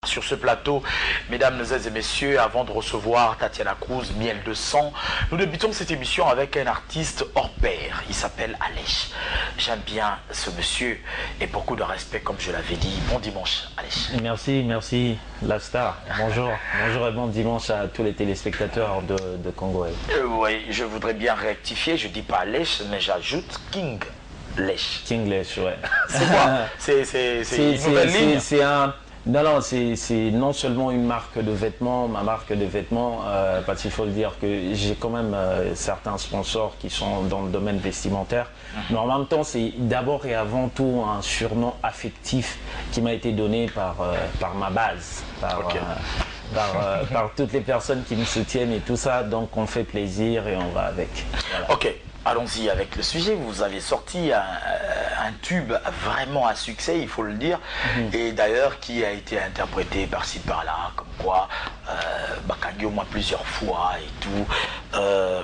sur ce plateau. Mesdames et messieurs, avant de recevoir Tatiana Cruz, Miel de sang, nous débutons cette émission avec un artiste hors pair. Il s'appelle Alech. J'aime bien ce monsieur et beaucoup de respect, comme je l'avais dit. Bon dimanche, Alech. Merci, la star. Bonjour et bon dimanche à tous les téléspectateurs de Congo. Oui, je voudrais bien rectifier. Je ne dis pas Alech, mais j'ajoute King Lech. King Lech, ouais. C'est quoi? C'est une nouvelle ligne? Non, c'est non seulement une marque de vêtements, ma marque de vêtements, parce qu'il faut le dire que j'ai quand même certains sponsors qui sont dans le domaine vestimentaire. Mais en même temps, c'est d'abord et avant tout un surnom affectif qui m'a été donné par ma base, par toutes les personnes qui me soutiennent et tout ça. Donc on fait plaisir et on va avec. Voilà. Ok. Allons-y avec le sujet. Vous avez sorti un tube vraiment à succès, il faut le dire, et d'ailleurs qui a été interprété par-ci par-là, comme quoi Bakangi au moins plusieurs fois et tout.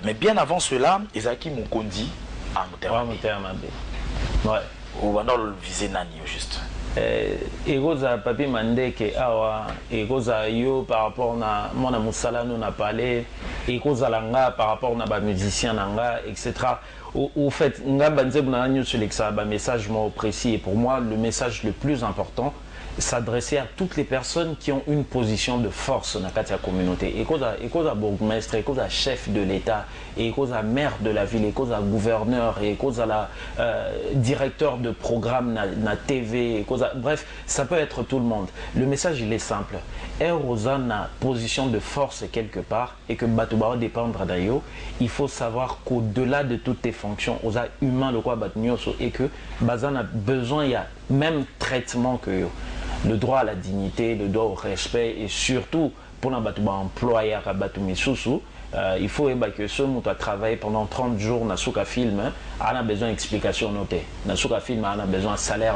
Mais bien avant cela, Ezaki Mokondi à Moteramabe. Ouais. Ou alors le visé Nani juste. Egoza papi mandeke awa egoza yo par rapport na mona musala nous na parlé egoza langa par rapport na ba musicien nanga etc. Au fait nga banze buna nyo sur l'exa ba message précis et pour moi le message le plus important s'adresser à toutes les personnes qui ont une position de force dans la communauté. Et cause à bourgmestre, et cause à chef de l'État, et cause à maire de la ville, et cause à gouverneur, et cause à la directeur de programme na TV, et cause à, bref, ça peut être tout le monde. Le message il est simple. Rosa na position de force quelque part et que Batouba dépendre d'ailleurs, il faut savoir qu'au-delà de toutes tes fonctions, aux humains le quoi Batnyoso et que Bazan a besoin, il y a même traitement que yo. Le droit à la dignité, le droit au respect et surtout pour un employé à Batumisusu, il faut que ce qui a travaillé pendant 30 jours dans ce film a besoin d'explications notées. Dans ce film a besoin de salaire,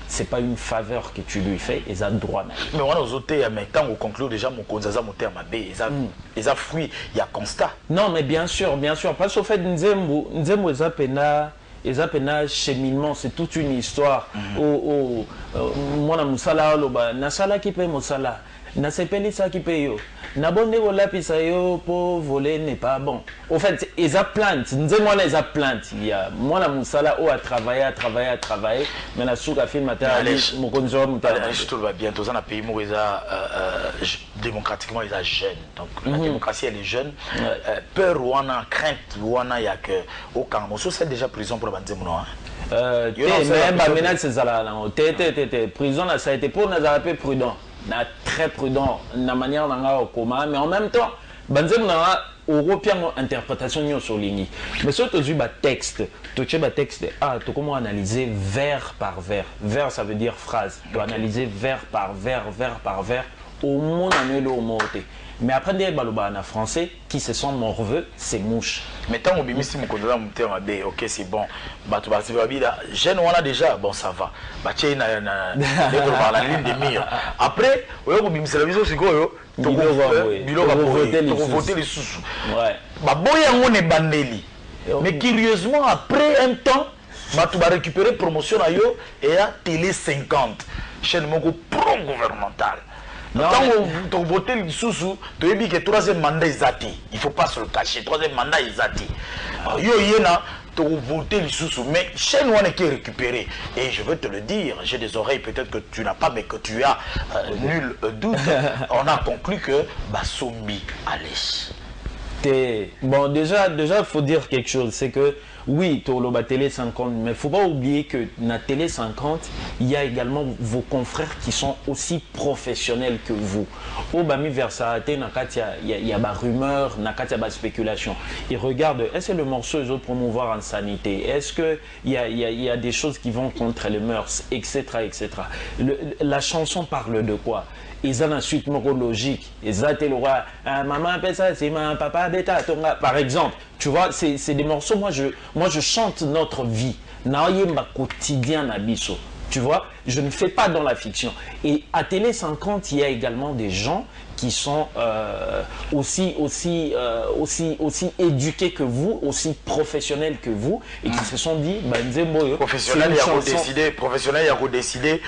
ce n'est pas une faveur que tu lui fais, il a droit. Mais on a aux autres, mais quand on conclut déjà mon conzaza mon terme ils a fui, il y a constat. Non, mais bien sûr, parce qu'au fait, Nzembo Ezapena cheminement, c'est toute une histoire. Moi, musala loba, nasala qui paye musala, nasepeli ça qui paye yo. Nabonde vola pisa yo pour voler n'est pas bon. Au fait, eza plante, nzembo na eza plante. Il y a moi la musala a travaillé, mais la souka film matériel mokonzo mutala. Je trouve bien tous en un pays où démocratiquement ils sont jeunes. Donc la démocratie elle est jeune. Peur ou on a crainte ou on a y a que au Cameroun, c'est déjà prison pour la bande mais maintenant c'est ça là. Prison là ça a été pour nous appeler prudent. Très prudent na manière d'en commun mais en même temps banzem na européen interprétation sur ligne mais surtout tu as texte tu comment analyser vers par vers ça veut dire phrase tu analyser vers par vers au monde en moté mais après des baloba en français qui se sont morveux c'est mouche mais tant au bimisi mon condamné mon terme ok c'est bon bah tu vas jeune on a déjà bon ça va bah tiens na la ligne des murs après au bimisi la vision c'est quoi yo bilo va voter les sous ouais bah boya on est bandeli mais curieusement après un temps bah tu vas récupérer promotion à yo et à télé 50 chaîne mon pro-gouvernementale. Quand on vote les sous-sous, tu as dit que troisième mandat est zati. Il ne faut pas se le cacher. Troisième mandat est zati. Tu as voté les sous-sous. Mais chez nous, on est récupéré. Et je veux te le dire, j'ai des oreilles peut-être que tu n'as pas, mais que tu as nul doute. On a conclu que Basombi allait. Bon, déjà, il faut dire quelque chose. C'est que oui, tu as la télé 50, mais il ne faut pas oublier que dans la télé 50, il y a également vos confrères qui sont aussi professionnels que vous. Au Bami Versate, il y a des rumeurs, il y a des spéculations. Ils regardent, est-ce que le morceau est promouvoir en sanité? Est-ce qu'il y a des choses qui vont contre les mœurs, etc. La chanson parle de quoi? Ils ont une suite logique. Ils ont le roi, maman appelle ça, c'est ma papa bêta. Par exemple, tu vois, c'est des morceaux, moi je chante notre vie. Naoyemba quotidien nabiso. Tu vois, je ne fais pas dans la fiction. Et à Télé 50, il y a également des gens qui sont aussi éduqués que vous, aussi professionnels que vous, et qui se sont dit, professionnel, il y a décidé,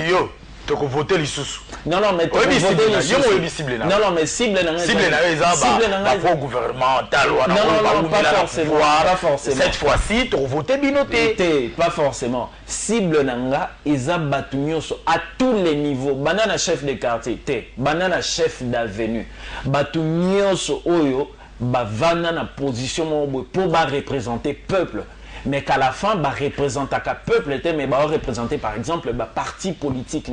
yo, tu as voté les sous. Non, non, mais tu as voté les sous. Non, non, mais cible, pas gouvernemental. Non, non, pas forcément. Pas forcément. Cette fois-ci, tu as voté binoté. Pas forcément. Cible nanga, Isa Batunyoso à tous les niveaux. Banana chef de quartier, banana chef d'avenue. Batunyoso Oyo, vana na position pour représenter peuple. Mais qu'à la fin, représenter le peuple, mais représenter par exemple le parti politique.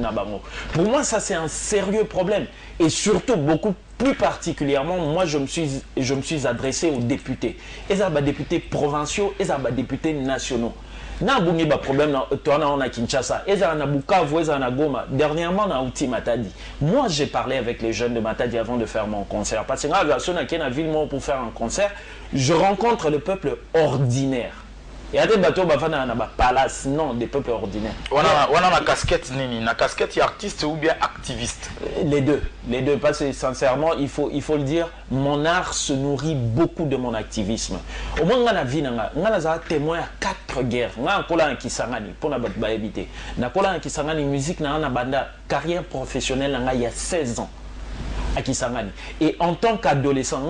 Pour moi, ça c'est un sérieux problème. Et surtout, beaucoup plus particulièrement, moi je me suis adressé aux députés. Et ça, députés provinciaux, et ça, députés nationaux. Na bungi ba problème on a Kinshasa, et ça na Bukavu, et ça na Goma. Dernièrement, na Outi Matadi. Moi, j'ai parlé avec les jeunes de Matadi avant de faire mon concert. Parce que là, je suis à ville pour faire un concert, je rencontre le peuple ordinaire. Il y a des bateaux qui sont palace, non, des peuples ordinaires. On a la casquette, la casquette artiste ou bien activiste? Les deux, parce que sincèrement, il faut le dire, mon art se nourrit beaucoup de mon activisme. Au moins, on a vu, on a témoin à 4 guerres. On a un Kisangani, pour ne éviter. On a un Kisangani, musique, on a une carrière professionnelle il y a 16 ans. À Kisangani. Et en tant qu'adolescent,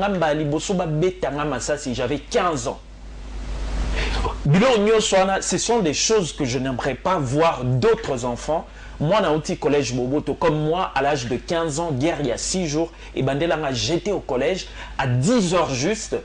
j'avais 15 ans. Ce sont des choses que je n'aimerais pas voir d'autres enfants. Moi, dans le collège Boboto, comme moi, à l'âge de 15 ans, guerre il y a 6 jours, et Bandela m'a jeté au collège à 10 heures juste.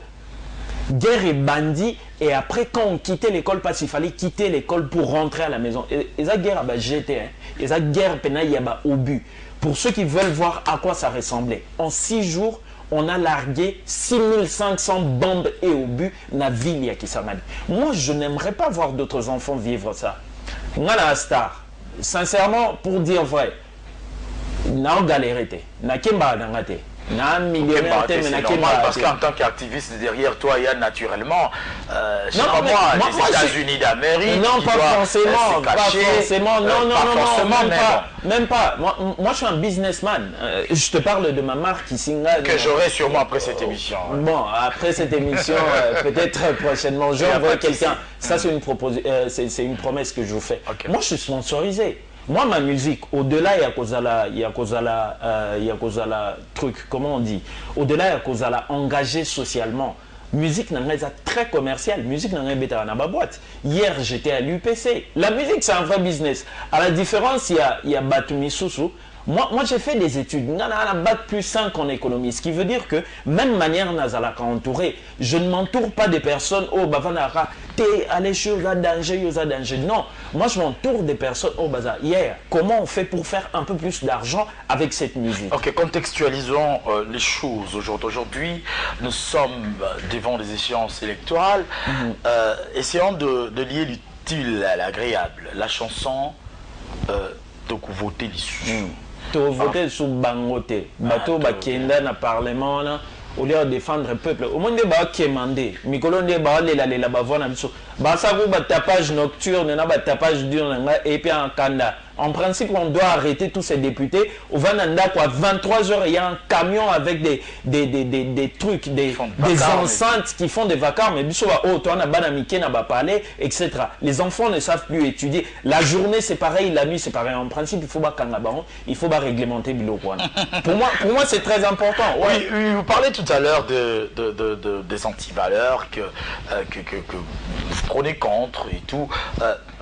Guerre et bandit, et après, quand on quittait l'école, parce qu'il fallait quitter l'école pour rentrer à la maison. Et ça, guerre a jeté, et ça, guerre il y a au but. Pour ceux qui veulent voir à quoi ça ressemblait, en 6 jours, on a largué 6500 bombes et obus dans la ville de Kisangani. Moi, je n'aimerais pas voir d'autres enfants vivre ça. Ngana star, sincèrement, pour dire vrai, n'a galéré, n'a kemba d'angate. Parce qu'en tant qu'activiste, derrière toi, il y a naturellement, je sais pas moi, les États-Unis d'Amérique. Non, pas forcément. Pas forcément. Même pas. Moi, je suis un businessman. Je te parle de ma marque ici. Que j'aurai sûrement après cette émission. Bon, après cette émission, peut-être prochainement, j'envoie quelqu'un. Ça, c'est une promesse que je vous fais. Moi, je suis sponsorisé. Moi, ma musique, au-delà, il y a Kozala truc, comment on dit? Au-delà, il y a Kozala engagé socialement. Musique n'est pas très commerciale. Musique n'est pas dans ma boîte. Hier, j'étais à l'UPC. La musique, c'est un vrai business. À la différence, il y a Batumi Soussou. Moi j'ai fait des études. On a bac plus 5 en économie. Ce qui veut dire que, même manière Nazala entouré, je ne m'entoure pas des personnes, oh, bavanara, t'es allé chez danger. Non, moi je m'entoure des personnes, oh, baza, hier, comment on fait pour faire un peu plus d'argent avec cette musique? Ok, contextualisons les choses. Aujourd'hui, nous sommes devant les échéances électorales. Essayons de lier l'utile à l'agréable. La chanson, donc voter l'issue. Tu voter sous Bangote. Bateau Bakenda na parlement au lieu de défendre le peuple. Au moins, il y a des demandé. Mikolo ne ba la bavona biso. Ba ça vous tapage nocturne, na tapage diurne et puis en Kanda. En principe, on doit arrêter tous ces députés. Au Vananda, quoi, 23 h, il y a un camion avec des trucs, des enceintes qui font des vacances. Mais oh, toi, on a banamike, n'a pas parlé, etc. Les enfants ne savent plus étudier. La journée, c'est pareil, la nuit, c'est pareil. En principe, il faut pas réglementer Bilokwana. Pour moi, c'est très important. Ouais. Oui, vous parlez tout à l'heure des antivaleurs que vous prenez contre et tout.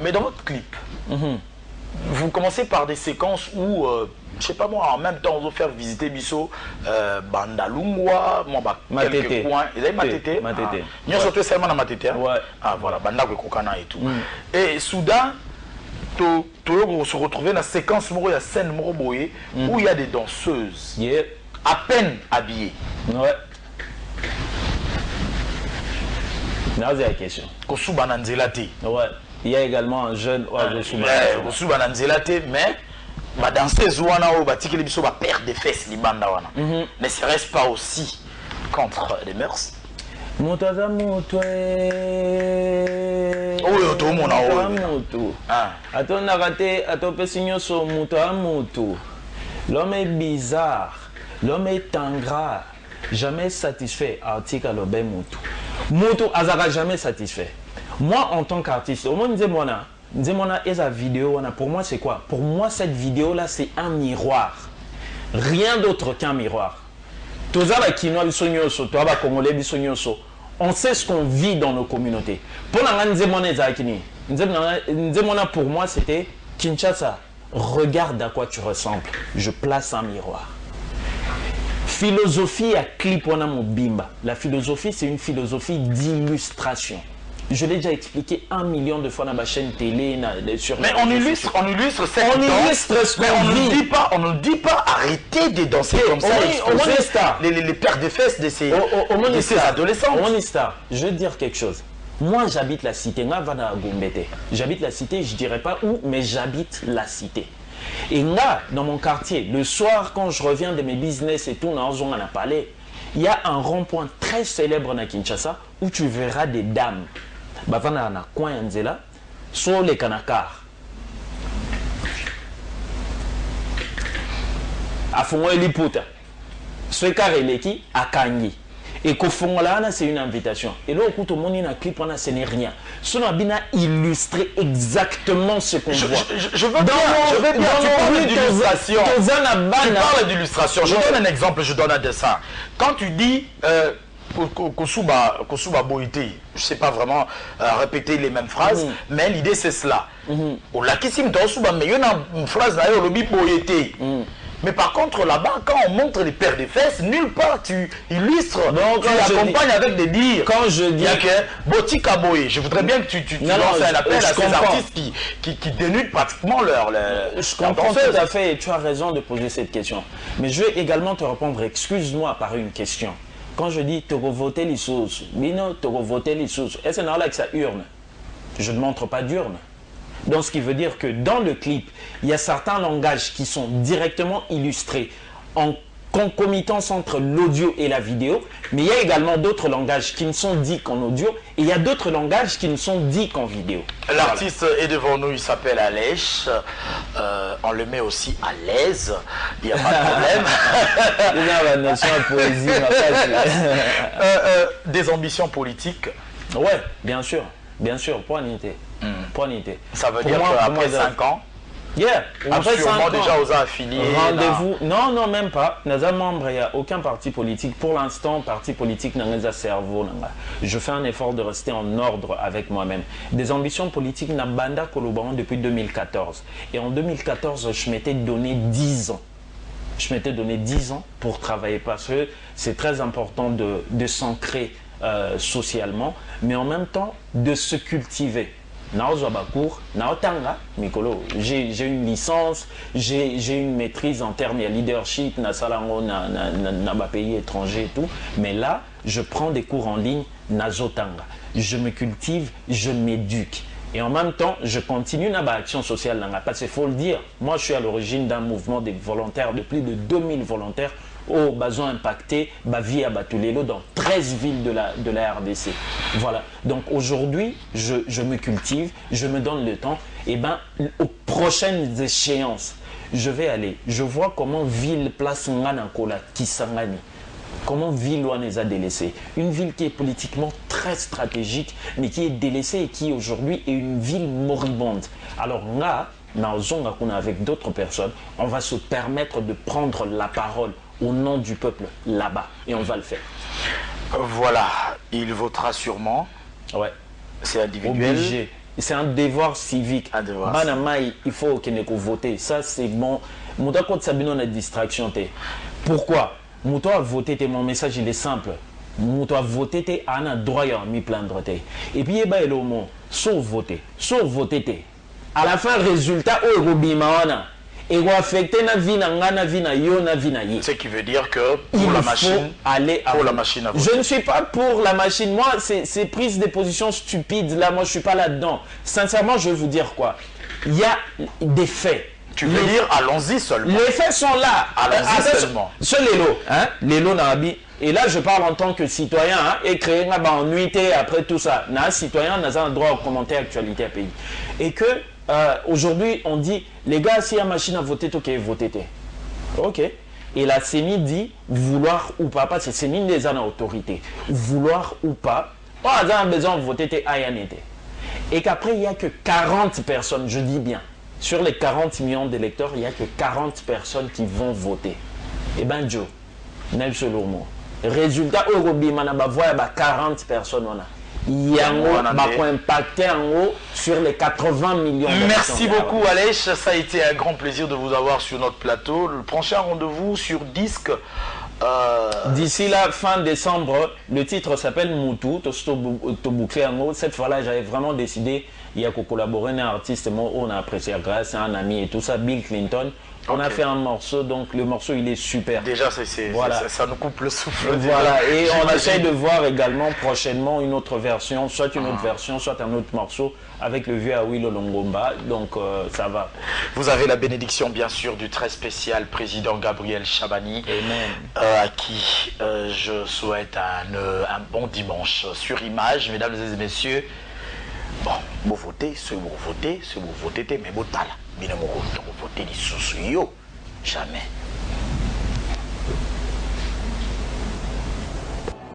Mais dans votre clip, vous commencez par des séquences où, je sais pas moi, en même temps, on va faire visiter Bisso, Bandalungwa, quelques points. Vous avez Matete? Nous sommes surtout seulement dans Matete. Ah voilà, Bandagwe Kokana et tout. Et soudain, on se retrouve dans la séquence, il y a scène où il y a des danseuses, à peine habillées. Ouais. Là, c'est la question. Kosuba Nanzelate. Ouais. Il y a également un jeune Kosuba Nanzelate, mais dans ces ouana où batikeli biso ba perdre des fesses libanda wana. Ne serait-ce pas aussi contre les mœurs? Motaza moto. Oh to mona o. Moto. Atona raté atopesi nyoso moto a moto. L'homme est bizarre. L'homme est ingrat. Jamais satisfait. Article Lobé Moto. Moto Azara jamais satisfait. Moi, en tant qu'artiste, au moins, moi, Nzemona eza vidéo, pour moi c'est quoi? Pour moi cette vidéo là c'est un miroir. Rien d'autre qu'un miroir. Tozala Kinoa Bisonyoso, Toaba Congolais Bisonyoso, on sait ce qu'on vit dans nos communautés. Pour Nzemona pour moi c'était Kinshasa, regarde à quoi tu ressembles. Je place un miroir. Philosophie à Clipona Mobimba. La philosophie c'est une philosophie d'illustration. Je l'ai déjà expliqué 1 million de fois dans ma chaîne télé, sur. Mais on illustre cette on illustre ce qu'on vit. On ne dit pas arrêtez de danser comme ça. Les paires de fesses de ces adolescents. Je vais te dire quelque chose. Moi, j'habite la cité. J'habite la cité, je ne dirais pas où, mais j'habite la cité. Et là, dans mon quartier, le soir, quand je reviens de mes business et tout, dans un palais, il y a un rond-point très célèbre à Kinshasa où tu verras des dames. Bavana na coin nzela sur les canacars. A fongo eliputa. Ce carreleki a kangi. Et qu'au fond là, c'est une invitation. Et là, au coup, tout le monde a un clip, ce n'est rien. Ce n'a bien illustré exactement ce qu'on voit. Je veux bien, tu parles d'illustration. Tu parles d'illustration. Je donne un exemple, je donne un dessin. Quand tu dis Kosuba Boïté, je ne sais pas vraiment répéter les mêmes phrases, mais l'idée c'est cela. Au Lakisim Tosuba, mais il y a une phrase là, Lobi Boïté. Mais par contre, là-bas, quand on montre les paires de fesses, nulle part tu illustres, tu accompagnes avec des dires. Quand je dis que Botika Boé, je voudrais bien que tu lances un appel à ces artistes qui dénudent pratiquement leur Je comprends tout à fait et tu as raison de poser cette question. Mais je vais également te répondre, excuse-moi, par une question. Quand je dis te revoter les choses, Bino, te revoter les choses, est-ce que c'est là que ça urne? Je ne montre pas d'urne. Donc, ce qui veut dire que dans le clip, il y a certains langages qui sont directement illustrés en concomitance entre l'audio et la vidéo, mais il y a également d'autres langages qui ne sont dits qu'en audio et il y a d'autres langages qui ne sont dits qu'en vidéo. L'artiste est devant nous, il s'appelle Alèche, on le met aussi à l'aise, il n'y a pas de problème. Des ambitions politiques? Ouais, bien sûr, pour unité. Ça veut dire qu'après 5 ans, après 5 ans, déjà aux affiliés. Rendez-vous. Non, même pas. Nous sommes membres, il n'y a aucun parti politique. Pour l'instant, parti politique n'a pas cerveau. Je fais un effort de rester en ordre avec moi-même. Des ambitions politiques n'a banda Koloban depuis 2014. Et en 2014, je m'étais donné 10 ans. Je m'étais donné 10 ans pour travailler parce que c'est très important de s'ancrer socialement, mais en même temps de se cultiver. J'ai une licence, j'ai une maîtrise en termes de leadership, dans pays étranger et tout. Mais là, je prends des cours en ligne, je me cultive, je m'éduque. Et en même temps, je continue dans l'action sociale. Parce qu'il faut le dire, moi je suis à l'origine d'un mouvement de volontaires, de plus de 2000 volontaires au besoin impacté, vie à Batulelo dans 13 villes de la RDC. Voilà. Donc aujourd'hui, je me cultive, je me donne le temps. Et aux prochaines échéances, je vais aller. Je vois comment ville place Nganankola, Kisangani. Comment ville les a délaissés. Une ville qui est politiquement très stratégique, mais qui est délaissée et qui aujourd'hui est une ville moribonde. Alors là, avec d'autres personnes, on va se permettre de prendre la parole au nom du peuple là-bas. Et on va le faire. Voilà, il votera sûrement. Ouais. C'est individuel. Obligé. C'est un devoir civique. Un devoir. Banamaï, il faut qu'il ait voter. Ça, c'est bon. Mouta contre Sabino, on a distraction. Pourquoi? Mouta a voté, mon message, il est simple. Mouta a voté, on a droit à me plaindre. Et puis, il y a le mot, sauf voter. À la fin, résultat, au Robimawana. Et va affecter na vie na vie na yo na vie na yi. Ce qui veut dire que pour la machine, aller pour la machine à voter. Je ne suis pas pour la machine. Moi, c'est prise de position stupides. Là, moi, je suis pas là-dedans. Sincèrement, je vais vous dire quoi. Il y a des faits. Tu veux dire, allons-y seulement. Les faits sont là. Allons-y seulement. Sur les lots, hein, les lots n'abi. Et là, je parle en tant que citoyen, hein, et créer une nuitée après tout ça. Un citoyen n'a un droit au commentaire actualité à pays. Et que aujourd'hui, on dit, les gars, s'il y a machine à voter, ok, votez. Ok. Et la CENI dit, vouloir ou pas, parce que CENI des en autorité. Vouloir ou pas, on a besoin de voter, et qu'après il n'y a que 40 personnes, je dis bien, sur les 40 millions d'électeurs, il n'y a que 40 personnes qui vont voter. Eh bien, Joe, Nelson Lomo, résultat, Eurobima, on a 40 personnes. Il y a impacté en haut sur les 80 millions. Merci beaucoup, Alech. Ça a été un grand plaisir de vous avoir sur notre plateau. Le prochain rendez-vous sur disque. D'ici la fin décembre, le titre s'appelle Moutou. Cette fois-là, j'avais vraiment décidé, il y a collaborer avec un artiste, on a apprécié grâce à un ami et tout ça, Bill Clinton. On a fait un morceau, donc le morceau il est super. Déjà, voilà. ça nous coupe le souffle. Voilà, et on essaie de voir également prochainement une autre version, soit une autre version, soit un autre morceau avec le vieux Awilo Longomba, donc ça va. Vous avez la bénédiction bien sûr du très spécial président Gabriel Chabani, à qui je souhaite un bon dimanche sur Image, mesdames et messieurs. Bon, vous votez, ceux vous votez, mais vous votez, mais vous voter les sous-yo, jamais.